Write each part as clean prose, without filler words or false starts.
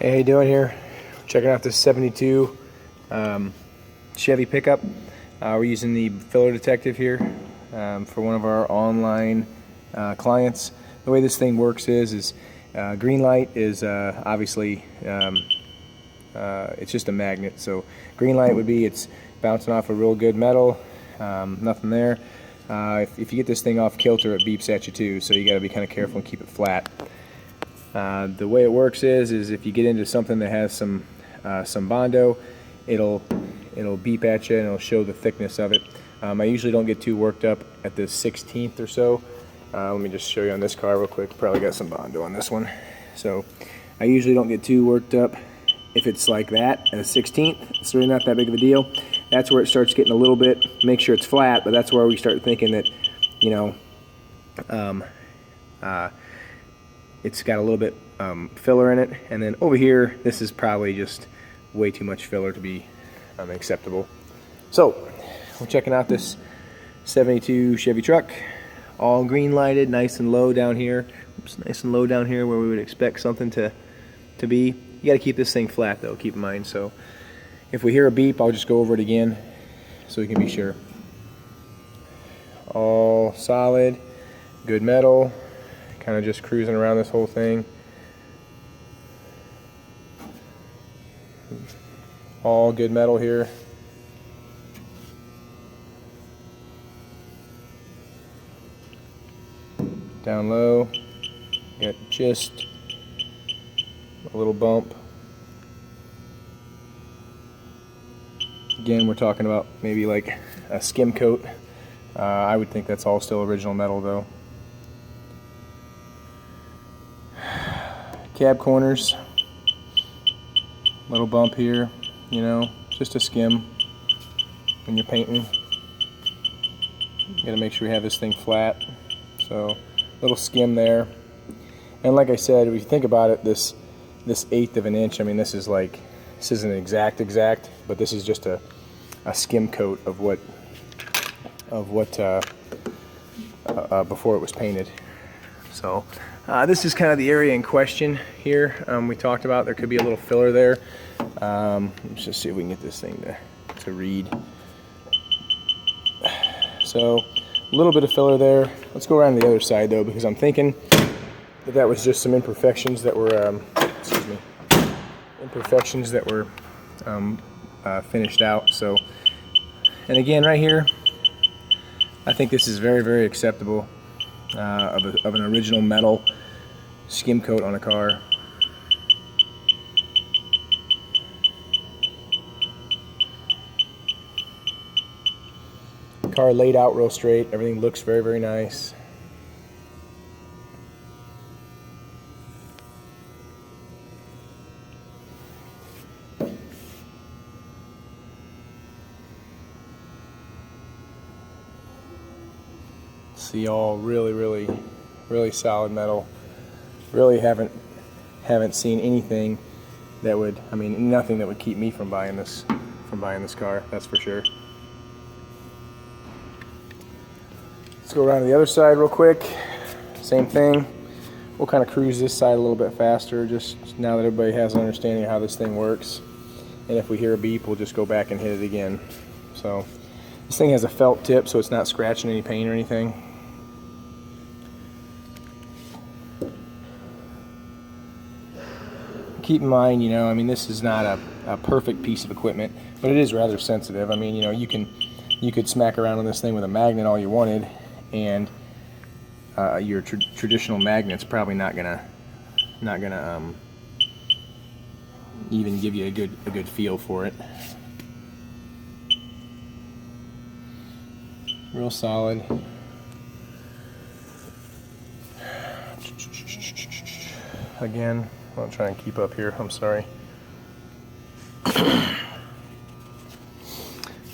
Hey, how you doing here? Checking out this 72 Chevy pickup. We're using the filler detective here for one of our online clients. The way this thing works is green light is obviously it's just a magnet. So green light would be it's bouncing off a real good metal, nothing there. If you get this thing off kilter, it beeps at you too, so you got to be kind of careful and keep it flat. The way it works is if you get into something that has some Bondo, it'll beep at you and it'll show the thickness of it. I usually don't get too worked up at the 16th or so. Let me just show you on this car real quick. Probably got some Bondo on this one. So I usually don't get too worked up if it's like that at a 16th. It's really not that big of a deal. That's where it starts getting a little bit, make sure it's flat, but that's where we start thinking that, you know, it's got a little bit filler in it. And then over here, this is probably just way too much filler to be acceptable. So we're checking out this 72 Chevy truck, all green lighted, nice and low down here. Oops, nice and low down here where we would expect something to be. You got to keep this thing flat though, keep in mind. So if we hear a beep, I'll just go over it again so we can be sure. All solid, good metal, kind of just cruising around this whole thing. All good metal here. Down low, got just a little bump. Again, we're talking about maybe like a skim coat. I would think that's all still original metal though. Cab corners, little bump here, you know, just a skim when you're painting. You gotta make sure we have this thing flat. So, little skim there. And like I said, if you think about it, this 1/8 of an inch, I mean, this isn't exact, but this is just a skim coat of what before it was painted. So this is kind of the area in question here. We talked about there could be a little filler there. Let's just see if we can get this thing to read. So a little bit of filler there. Let's go around to the other side though, because I'm thinking that was just some imperfections that were finished out. So, and again, right here, I think this is very, very acceptable of an original metal skim coat on a car. Car laid out real straight. Everything looks very, very nice. See, all really solid metal. Really haven't seen anything that would, I mean, nothing that would keep me from buying this car, that's for sure. Let's go around to the other side real quick. Same thing. We'll kind of cruise this side a little bit faster, just now that everybody has an understanding of how this thing works. And if we hear a beep, we'll just go back and hit it again. So this thing has a felt tip, so it's not scratching any paint or anything. Keep in mind, you know, I mean, this is not a perfect piece of equipment, but it is rather sensitive. I mean, you know, you could smack around on this thing with a magnet all you wanted, and your traditional magnet's probably not gonna even give you a good feel for it. Real solid. Again, I'll try and keep up here. I'm sorry.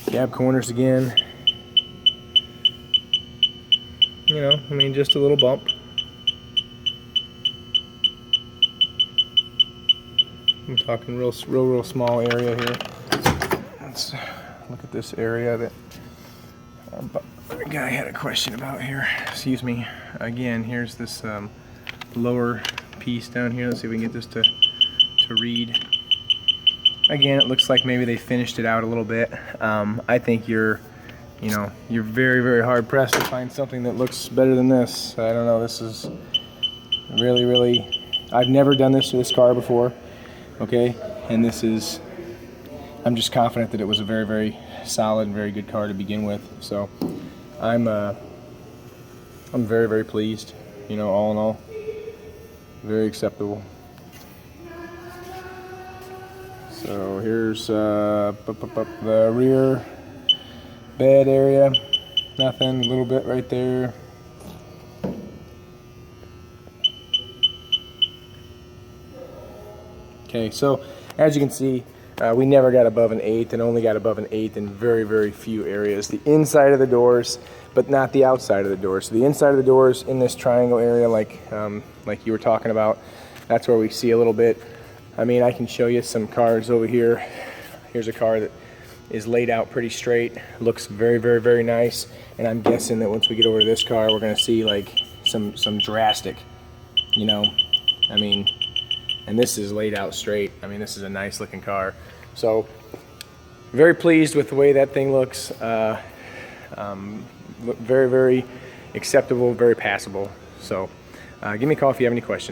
Cab corners again. You know, I mean, just a little bump. I'm talking real small area here. Let's look at this area that our guy had a question about here. Excuse me. Again, here's this lower piece down here. Let's see if we can get this to to read. Again, it looks like maybe they finished it out a little bit. I think you're very, very hard pressed to find something that looks better than this. I don't know, this is really, really, I've never done this to this car before, okay? And this is, I'm just confident that it was a very, very solid and very good car to begin with. So I'm very, very pleased, you know, all in all, very acceptable. So here's the rear bed area, nothing, a little bit right there. Okay, so as you can see, we never got above an 8th and only got above an 8th in very, very few areas. The inside of the doors, but not the outside of the doors. So the inside of the doors in this triangle area, like you were talking about, that's where we see a little bit. I mean, I can show you some cars over here. Here's a car that is laid out pretty straight, looks very, very, very nice. And I'm guessing that once we get over to this car, we're gonna see like some drastic, you know, I mean, and this is laid out straight. I mean, this is a nice looking car. So very pleased with the way that thing looks. Very, very acceptable, very passable. So give me a call if you have any questions.